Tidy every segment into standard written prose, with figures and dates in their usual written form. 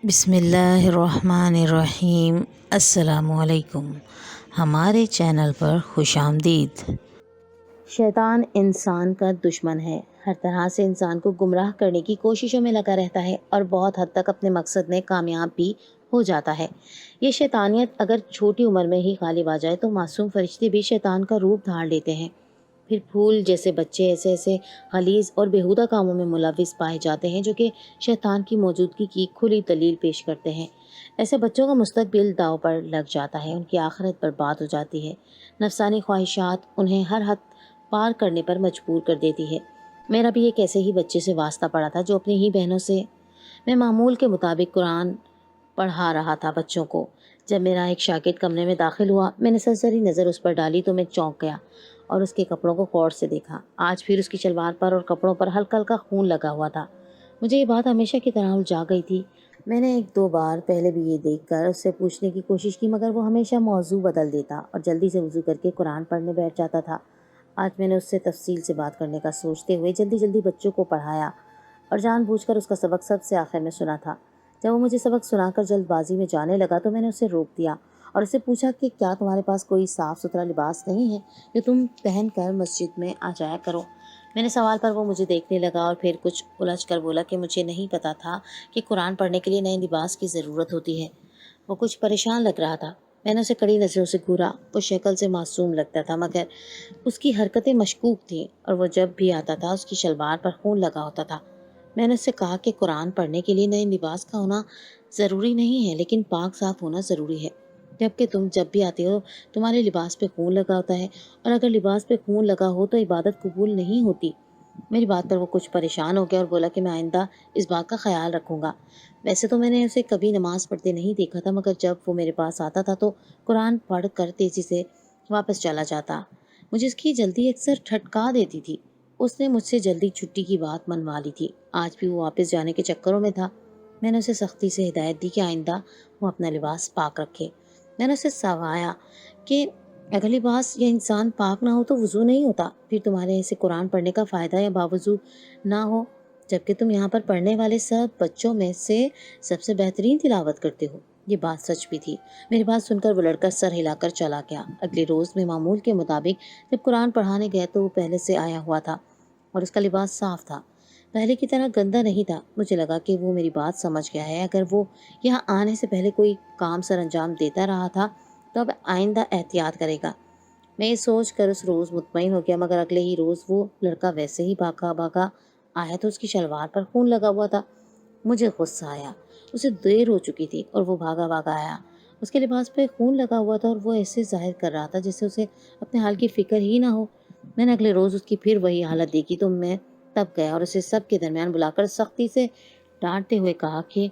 بسم اللہ الرحمن الرحیم۔ السلام علیکم، ہمارے چینل پر خوش آمدید۔ شیطان انسان کا دشمن ہے، ہر طرح سے انسان کو گمراہ کرنے کی کوششوں میں لگا رہتا ہے اور بہت حد تک اپنے مقصد میں کامیاب بھی ہو جاتا ہے۔ یہ شیطانیت اگر چھوٹی عمر میں ہی غالب آ جائے تو معصوم فرشتے بھی شیطان کا روپ دھار لیتے ہیں۔ پھر پھول جیسے بچے ایسے غلیظ اور بیہودہ کاموں میں ملوث پائے جاتے ہیں جو کہ شیطان کی موجودگی کی کھلی دلیل پیش کرتے ہیں۔ ایسے بچوں کا مستقبل داؤ پر لگ جاتا ہے، ان کی آخرت برباد ہو جاتی ہے۔ نفسانی خواہشات انہیں ہر حد پار کرنے پر مجبور کر دیتی ہے۔ میرا بھی ایک ایسے ہی بچے سے واسطہ پڑا تھا جو اپنی ہی بہنوں سے میں معمول کے مطابق قرآن پڑھا رہا تھا بچوں کو۔ جب میرا ایک شاگرد کمرے میں داخل ہوا، میں نے سرسری نظر اس پر ڈالی تو میں چونک گیا اور اس کے کپڑوں کو غور سے دیکھا۔ آج پھر اس کی شلوار پر اور کپڑوں پر ہلکا ہلکا خون لگا ہوا تھا۔ مجھے یہ بات ہمیشہ کی طرح الجھا گئی تھی۔ میں نے ایک دو بار پہلے بھی یہ دیکھ کر اس سے پوچھنے کی کوشش کی، مگر وہ ہمیشہ موضوع بدل دیتا اور جلدی سے وضو کر کے قرآن پڑھنے بیٹھ جاتا تھا۔ آج میں نے اس سے تفصیل سے بات کرنے کا سوچتے ہوئے جلدی بچوں کو پڑھایا اور جان بوجھ کر اس کا سبق سب سے آخر میں سنا تھا۔ جب وہ مجھے سبق سنا کر جلد بازی میں جانے لگا تو میں نے اسے روک دیا اور اسے پوچھا کہ کیا تمہارے پاس کوئی صاف ستھرا لباس نہیں ہے جو تم پہن کر مسجد میں آ جایا کرو؟ میرے سوال پر وہ مجھے دیکھنے لگا اور پھر کچھ الجھ کر بولا کہ مجھے نہیں پتا تھا کہ قرآن پڑھنے کے لیے نئے لباس کی ضرورت ہوتی ہے۔ وہ کچھ پریشان لگ رہا تھا۔ میں نے اسے کڑی نظروں سے گھورا۔ وہ شکل سے معصوم لگتا تھا مگر اس کی حرکتیں مشکوک تھیں اور وہ جب بھی آتا تھا اس کی شلوار پر خون لگا ہوتا تھا۔ میں نے اس سے کہا کہ قرآن پڑھنے کے لیے نئے لباس کا ہونا ضروری نہیں ہے، لیکن پاک صاف ہونا ضروری ہے، جبکہ تم جب بھی آتے ہو تمہارے لباس پہ خون لگا ہوتا ہے، اور اگر لباس پہ خون لگا ہو تو عبادت قبول نہیں ہوتی۔ میری بات پر وہ کچھ پریشان ہو گیا اور بولا کہ میں آئندہ اس بات کا خیال رکھوں گا۔ ویسے تو میں نے اسے کبھی نماز پڑھتے نہیں دیکھا تھا، مگر جب وہ میرے پاس آتا تھا تو قرآن پڑھ کر تیزی سے واپس چلا جاتا۔ مجھے اس کی جلدی اکثر ٹھٹکا دیتی تھی۔ اس نے مجھ سے جلدی چھٹی کی بات منوا لی تھی۔ آج بھی وہ واپس جانے کے چکروں میں تھا۔ میں نے اسے سختی سے ہدایت دی کہ آئندہ وہ اپنا لباس پاک رکھے۔ میں نے اسے سمجھایا کہ اگر لباس یا انسان پاک نہ ہو تو وضو نہیں ہوتا، پھر تمہارے ایسے قرآن پڑھنے کا فائدہ یا باوضو نہ ہو، جبکہ تم یہاں پر پڑھنے والے سب بچوں میں سے سب سے بہترین تلاوت کرتے ہو۔ یہ بات سچ بھی تھی۔ میری بات سن کر وہ لڑکا سر ہلا کر چلا گیا۔ اگلے روز میں معمول کے مطابق جب قرآن پڑھانے گئے تو وہ پہلے سے آیا ہوا تھا اور اس کا لباس صاف تھا، پہلے کی طرح گندا نہیں تھا۔ مجھے لگا کہ وہ میری بات سمجھ گیا ہے۔ اگر وہ یہاں آنے سے پہلے کوئی کام سر انجام دیتا رہا تھا تو اب آئندہ احتیاط کرے گا۔ میں یہ سوچ کر اس روز مطمئن ہو گیا، مگر اگلے ہی روز وہ لڑکا ویسے ہی بھاگا آیا تو اس کی شلوار پر خون لگا ہوا تھا۔ مجھے غصہ آیا۔ اسے دیر ہو چکی تھی اور وہ بھاگا آیا۔ اس کے لباس پہ خون لگا ہوا تھا اور وہ ایسے ظاہر کر رہا تھا جیسے اسے اپنے حال کی فکر ہی نہ ہو۔ میں نے اگلے روز اس کی پھر وہی حالت دیکھی تو میں تب گیا اور اسے سب کے درمیان بلا کر سختی سے ڈانٹتے ہوئے کہا کہ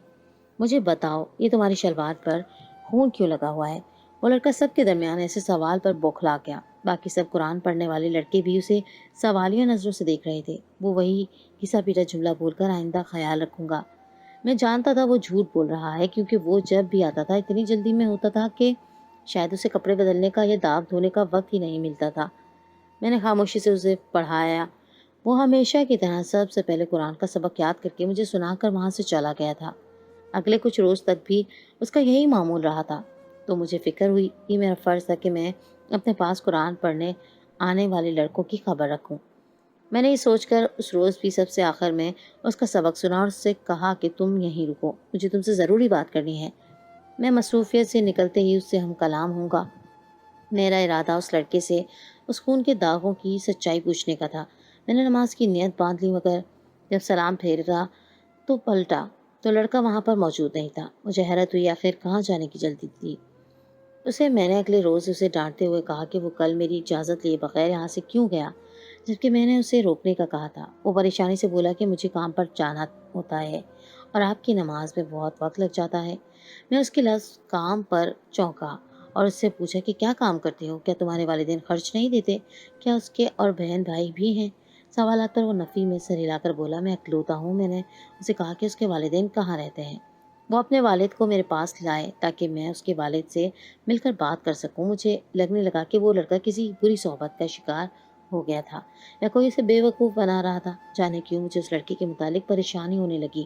مجھے بتاؤ یہ تمہاری شلوار پر خون کیوں لگا ہوا ہے؟ وہ لڑکا سب کے درمیان ایسے سوال پر بوکھلا گیا۔ باقی سب قرآن پڑھنے والے لڑکے بھی اسے سوالیہ نظروں سے دیکھ رہے تھے۔ وہ وہی گھسا پیٹا جملہ بول کر آئندہ خیال رکھوں گا۔ میں جانتا تھا وہ جھوٹ بول رہا ہے، کیونکہ وہ جب بھی آتا تھا اتنی جلدی میں ہوتا تھا کہ شاید اسے کپڑے بدلنے کا یا داغ دھونے کا وقت ہی نہیں ملتا تھا۔ میں نے خاموشی سے اسے پڑھایا۔ وہ ہمیشہ کی طرح سب سے پہلے قرآن کا سبق یاد کر کے مجھے سنا کر وہاں سے چلا گیا تھا۔ اگلے کچھ روز تک بھی اس کا یہی معمول رہا تھا، تو مجھے فکر ہوئی یہ میرا فرض تھا کہ میں اپنے پاس قرآن پڑھنے آنے والے لڑکوں کی خبر رکھوں۔ میں نے یہ سوچ کر اس روز بھی سب سے آخر میں اس کا سبق سنا اور اس سے کہا کہ تم یہیں رکو، مجھے تم سے ضروری بات کرنی ہے۔ میں مصروفیت سے نکلتے ہی اس سے ہم کلام ہوں گا۔ میرا ارادہ اس لڑکے سے اس خون کے داغوں کی سچائی پوچھنے کا تھا۔ میں نے نماز کی نیت باندھ لی، مگر جب سلام پھیرا تو پلٹا تو لڑکا وہاں پر موجود نہیں تھا۔ مجھے حیرت ہوئی، آخر کہاں جانے کی جلدی تھی میں نے اگلے روز اسے ڈانٹتے ہوئے کہا کہ وہ کل میری اجازت لیے بغیر یہاں سے کیوں گیا، جبکہ میں نے اسے روکنے کا کہا تھا۔ وہ پریشانی سے بولا کہ مجھے کام پر جانا ہوتا ہے اور آپ کی نماز میں بہت وقت لگ جاتا ہے۔ میں اس کے لفظ کام پر چونکا اور اس سے پوچھا کہ کیا کام کرتے ہو؟ کیا تمہارے والدین خرچ نہیں دیتے؟ کیا اس کے اور بہن بھائی بھی ہیں؟ سوالات پر وہ نفی میں سر ہلا کر بولا میں اکلوتا ہوں۔ میں نے اسے کہا کہ اس کے والدین کہاں رہتے ہیں۔ وہ اپنے والد کو میرے پاس لائے تاکہ میں اس کے والد سے مل کر بات کر سکوں۔ مجھے لگنے لگا کہ وہ لڑکا کسی بری صحبت کا شکار ہو گیا تھا یا کوئی اسے بے وقوف بنا رہا تھا۔ جانے کیوں مجھے اس لڑکے کے متعلق پریشانی ہونے لگی۔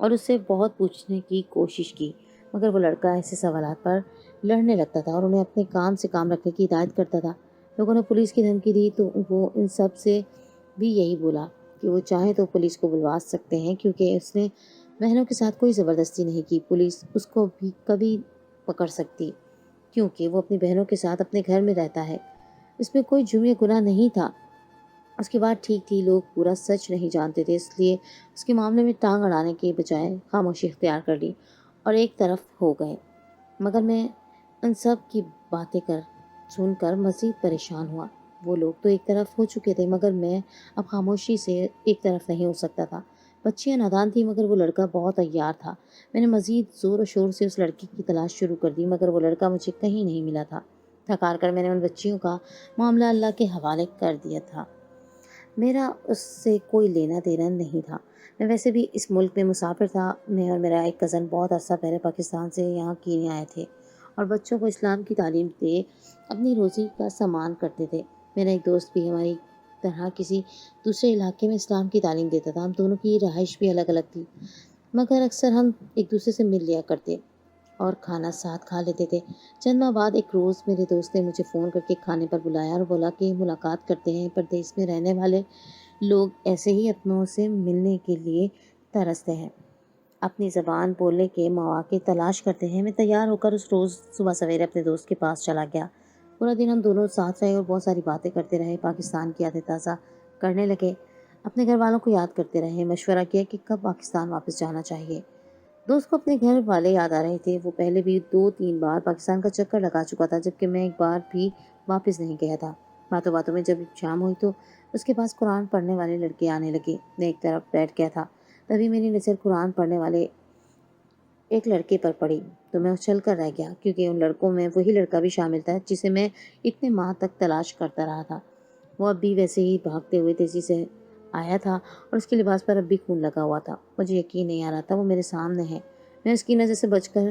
اور اس سے بہت پوچھنے کی کوشش کی، مگر وہ لڑکا ایسے سوالات پر لڑنے لگتا تھا اور انہیں اپنے کام سے کام رکھنے کی ہدایت کرتا تھا۔ لوگوں نے پولیس کی دھمکی دی تو وہ ان سب سے بھی یہی بولا کہ وہ چاہیں تو پولیس کو بلوا سکتے ہیں، کیونکہ اس نے بہنوں کے ساتھ کوئی زبردستی نہیں کی۔ پولیس اس کو بھی کبھی پکڑ سکتی کیونکہ وہ اپنی بہنوں کے ساتھ اپنے گھر میں رہتا ہے، اس میں کوئی جرم یا گناہ نہیں تھا۔ اس کی بات ٹھیک تھی، لوگ پورا سچ نہیں جانتے تھے، اس لیے اس کے معاملے میں ٹانگ اڑانے کے بجائے خاموشی اختیار کر لی اور ایک طرف ہو گئے۔ مگر میں ان سب کی باتیں سن کر مزید پریشان ہوا۔ وہ لوگ تو ایک طرف ہو چکے تھے، مگر میں اب خاموشی سے ایک طرف نہیں ہو سکتا تھا۔ بچیاں نادان تھیں، مگر وہ لڑکا بہت عیار تھا۔ میں نے مزید زور و شور سے اس لڑکی کی تلاش شروع کر دی، مگر وہ لڑکا مجھے کہیں نہیں ملا تھا۔ تھک ہار کر میں نے ان بچیوں کا معاملہ اللہ کے حوالے کر دیا تھا۔ میرا اس سے کوئی لینا دینا نہیں تھا۔ میں ویسے بھی اس ملک میں مسافر تھا۔ میں اور میرا ایک کزن بہت عرصہ پہلے پاکستان سے یہاں کینیا آئے تھے اور بچوں کو اسلام کی تعلیم دے اپنی روزی کا سامان کرتے تھے۔ میرا ایک دوست بھی ہماری طرح کسی دوسرے علاقے میں اسلام کی تعلیم دیتا تھا۔ ہم دونوں کی رہائش بھی الگ الگ تھی، مگر اکثر ہم ایک دوسرے سے مل لیا کرتے اور کھانا ساتھ کھا لیتے تھے۔ چند ماہ بعد ایک روز میرے دوست نے مجھے فون کر کے کھانے پر بلایا اور بولا کہ ملاقات کرتے ہیں۔ پردیس میں رہنے والے لوگ ایسے ہی اپنوں سے ملنے کے لیے ترستے ہیں، اپنی زبان بولنے کے مواقع تلاش کرتے ہیں۔ میں تیار ہو کر اس روز صبح سویرے اپنے دوست کے پاس چلا گیا۔ پورا دن ہم دونوں ساتھ رہے اور بہت ساری باتیں کرتے رہے۔ پاکستان کی یادیں تازہ کرنے لگے، اپنے گھر والوں کو یاد کرتے رہے، مشورہ کیا کہ کب پاکستان واپس جانا چاہیے۔ دوست کو اپنے گھر والے یاد آ رہے تھے۔ وہ پہلے بھی 2-3 بار پاکستان کا چکر لگا چکا تھا، جبکہ میں ایک بار بھی واپس نہیں گیا تھا۔ باتوں باتوں میں جب شام ہوئی تو اس کے پاس قرآن پڑھنے والے لڑکے آنے لگے۔ میں ایک طرف بیٹھ گیا تھا، تبھی میری نظر قرآن پڑھنے والے ایک لڑکے پر پڑی تو میں اچھل کر رہ گیا، کیونکہ ان لڑکوں میں وہی لڑکا بھی شامل تھا جسے میں اتنے ماہ تک تلاش کرتا رہا تھا۔ وہ اب بھی ویسے ہی بھاگتے ہوئے تیزی سے آیا تھا اور اس کے لباس پر اب بھی خون لگا ہوا تھا۔ مجھے یقین نہیں آ رہا تھا وہ میرے سامنے ہے۔ میں اس کی نظر سے بچ کر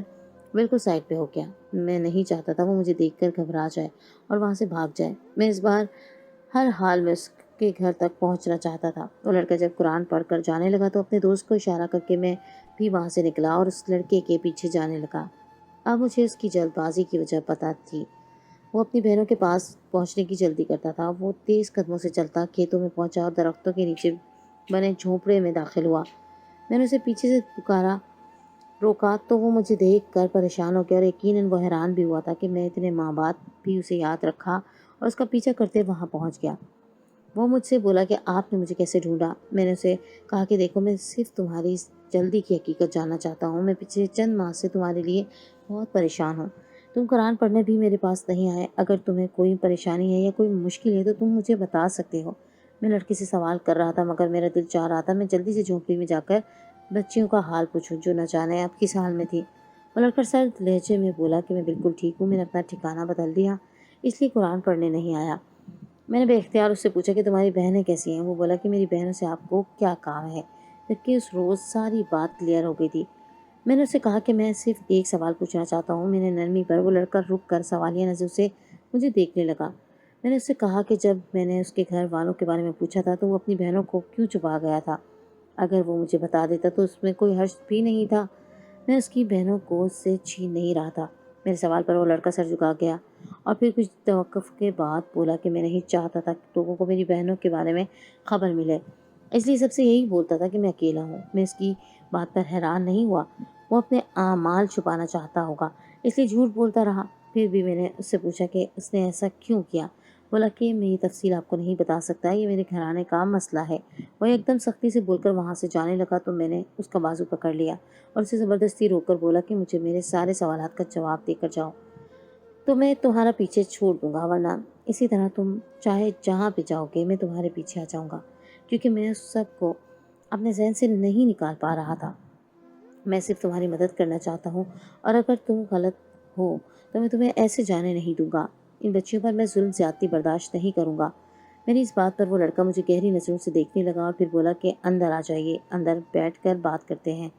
بالکل سائڈ پہ ہو گیا۔ میں نہیں چاہتا تھا وہ مجھے دیکھ کر گھبرا جائے اور وہاں سے بھاگ جائے۔ میں اس بار ہر حال میں اس کے گھر تک پہنچنا چاہتا تھا۔ وہ لڑکا جب قرآن پڑھ کر جانے لگا تو اپنے دوست کو اشارہ کر کے میں بھی وہاں سے نکلا اور اس لڑکے کے پیچھے جانے لگا۔ اب مجھے اس کی جلد بازی کی وجہ پتہ تھی۔ وہ اپنی بہنوں کے پاس پہنچنے کی جلدی کرتا تھا۔ وہ تیز قدموں سے چلتا کھیتوں میں پہنچا اور درختوں کے نیچے بنے جھونپڑے میں داخل ہوا۔ میں نے اسے پیچھے سے روکا تو وہ مجھے دیکھ کر پریشان ہو گیا اور یقیناً وہ حیران بھی ہوا تھا کہ میں اتنے ماہ بعد بھی اسے یاد رکھا اور اس کا پیچھا کرتے وہاں پہنچ گیا۔ وہ مجھ سے بولا کہ آپ نے مجھے کیسے ڈھونڈا؟ میں نے اسے کہا کہ دیکھو، میں صرف تمہاری اس جلدی کی حقیقت جاننا چاہتا ہوں۔ میں پچھلے چند ماہ سے تمہارے لیے بہت پریشان ہوں۔ تم قرآن پڑھنے بھی میرے پاس نہیں آئے۔ اگر تمہیں کوئی پریشانی ہے یا کوئی مشکل ہے تو تم مجھے بتا سکتے ہو۔ میں لڑکی سے سوال کر رہا تھا، مگر میرا دل چاہ رہا تھا میں جلدی سے جھونپڑی میں جا کر بچیوں کا حال پوچھوں جو نہ جانے اب کس حال میں تھی۔ وہ لڑکا سرد لہجے میں بولا کہ میں بالکل ٹھیک ہوں، میں نے اپنا ٹھکانہ بدل دیا، اس لیے قرآن پڑھنے نہیں آیا۔ میں نے بے اختیار اس سے پوچھا کہ تمہاری بہنیں کیسی ہیں؟ وہ بولا کہ میری بہنوں سے آپ کو کیا کام ہے، جبکہ اس روز ساری بات کلیئر ہو گئی تھی۔ میں نے اسے کہا کہ میں صرف ایک سوال پوچھنا چاہتا ہوں۔ میں نے نرمی پر وہ لڑکا رک کر سوالیہ نظر سے مجھے دیکھنے لگا۔ میں نے اس سے کہا کہ جب میں نے اس کے گھر والوں کے بارے میں پوچھا تھا تو وہ اپنی بہنوں کو کیوں چھپا گیا تھا؟ اگر وہ مجھے بتا دیتا تو اس میں کوئی حرج بھی نہیں تھا۔ میں اس کی بہنوں کو اس سے چھین نہیں رہا تھا۔ میرے سوال پر وہ لڑکا سر جھکا گیا اور پھر کچھ توقف کے بعد بولا کہ میں نہیں چاہتا تھا کہ لوگوں کو میری بہنوں کے بارے میں خبر ملے، اس لیے سب سے یہی بولتا تھا کہ میں اکیلا ہوں۔ میں اس کی بات پر حیران نہیں ہوا، وہ اپنے اعمال چھپانا چاہتا ہوگا اس لیے جھوٹ بولتا رہا۔ پھر بھی میں نے اس سے پوچھا کہ اس نے ایسا کیوں کیا؟ بولا کہ میں یہ تفصیل آپ کو نہیں بتا سکتا، یہ میرے گھرانے کا مسئلہ ہے۔ وہ ایک دم سختی سے بول کر وہاں سے جانے لگا تو میں نے اس کا بازو پکڑ لیا اور اسے زبردستی روک کر بولا کہ مجھے میرے سارے سوالات کا جواب دے کر جاؤ تو میں تمہارا پیچھے چھوڑ دوں گا، ورنہ اسی طرح تم چاہے جہاں پہ جاؤ گے میں تمہارے پیچھے آ جاؤں گا، کیونکہ میں اس سب کو اپنے ذہن سے نہیں نکال پا رہا تھا۔ میں صرف تمہاری مدد کرنا چاہتا ہوں اور اگر تم غلط ہو تو میں تمہیں ایسے جانے نہیں دوں گا۔ ان بچیوں پر میں ظلم زیادتی برداشت نہیں کروں گا۔ میری اس بات پر وہ لڑکا مجھے گہری نظروں سے دیکھنے لگا اور پھر بولا کہ اندر آ جائیے، اندر بیٹھ کر بات کرتے ہیں۔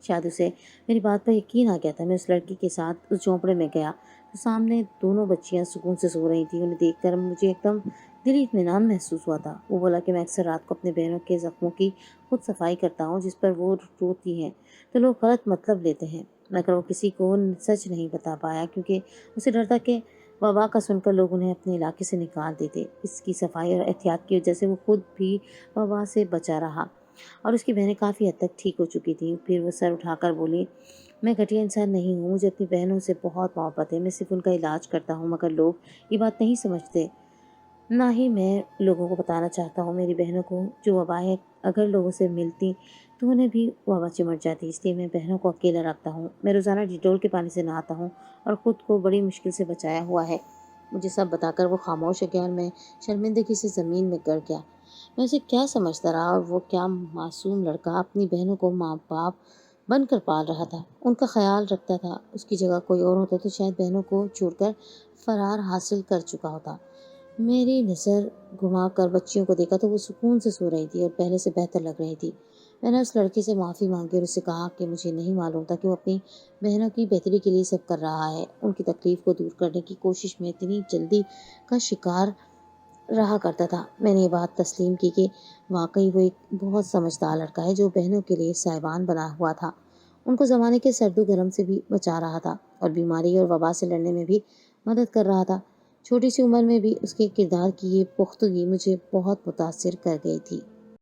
شاید اسے میری بات پر یقین آ گیا تھا۔ میں اس لڑکی کے ساتھ اس جھونپڑے میں گیا تو سامنے دونوں بچیاں سکون سے سو رہی تھیں۔ انہیں دیکھ کر مجھے ایک دم دلی اطمینان محسوس ہوا تھا۔ وہ بولا کہ میں اکثر رات کو اپنے بہنوں کے زخموں کی خود صفائی کرتا ہوں جس پر وہ روتی ہیں تو لوگ غلط مطلب لیتے ہیں، مگر وہ کسی کو سچ نہیں بتا پایا کیونکہ اسے ڈر تھا کہ وبا کا سن کر لوگ انہیں اپنے علاقے سے نکال دیتے۔ اس کی صفائی اور احتیاط کی وجہ سے وہ خود بھی وبا سے بچا رہا اور اس کی بہنیں کافی حد تک ٹھیک ہو چکی تھیں۔ پھر وہ سر اٹھا کر بولی، میں گھٹیا انسان نہیں ہوں، مجھے اپنی بہنوں سے بہت محبت ہے، میں صرف ان کا علاج کرتا ہوں، مگر لوگ یہ بات نہیں سمجھتے، نہ ہی میں لوگوں کو بتانا چاہتا ہوں۔ میری بہنوں کو جو وبا ہے اگر لوگوں سے ملتی تو انہیں بھی وبا چمٹ جاتی، اس لیے میں بہنوں کو اکیلا رکھتا ہوں۔ میں روزانہ ڈیٹول کے پانی سے نہاتا ہوں اور خود کو بڑی مشکل سے بچایا ہوا ہے۔ مجھے سب بتا کر وہ خاموش ہو گیا اور میں شرمندگی سے زمین میں گر گیا۔ میں اسے کیا سمجھتا رہا اور وہ کیا معصوم لڑکا اپنی بہنوں کو ماں باپ بن کر پال رہا تھا، ان کا خیال رکھتا تھا۔ اس کی جگہ کوئی اور ہوتا تو شاید بہنوں کو چھوڑ کر فرار حاصل کر چکا ہوتا۔ میری نظر گھما کر بچیوں کو دیکھا تو وہ سکون سے سو رہی تھی اور پہلے سے بہتر لگ رہی تھی۔ میں نے اس لڑکے سے معافی مانگی اور اسے کہا کہ مجھے نہیں معلوم تھا کہ وہ اپنی بہنوں کی بہتری کے لیے سب کر رہا ہے۔ ان کی تکلیف کو دور کرنے کی کوشش میں اتنی جلدی کا شکار رہا کرتا تھا۔ میں نے یہ بات تسلیم کی کہ واقعی وہ ایک بہت سمجھدار لڑکا ہے جو بہنوں کے لیے سائبان بنا ہوا تھا، ان کو زمانے کے سرد و گرم سے بھی بچا رہا تھا اور بیماری اور وبا سے لڑنے میں بھی مدد کر رہا تھا۔ چھوٹی سی عمر میں بھی اس کے کردار کی یہ پختگی مجھے بہت متاثر کر گئی تھی۔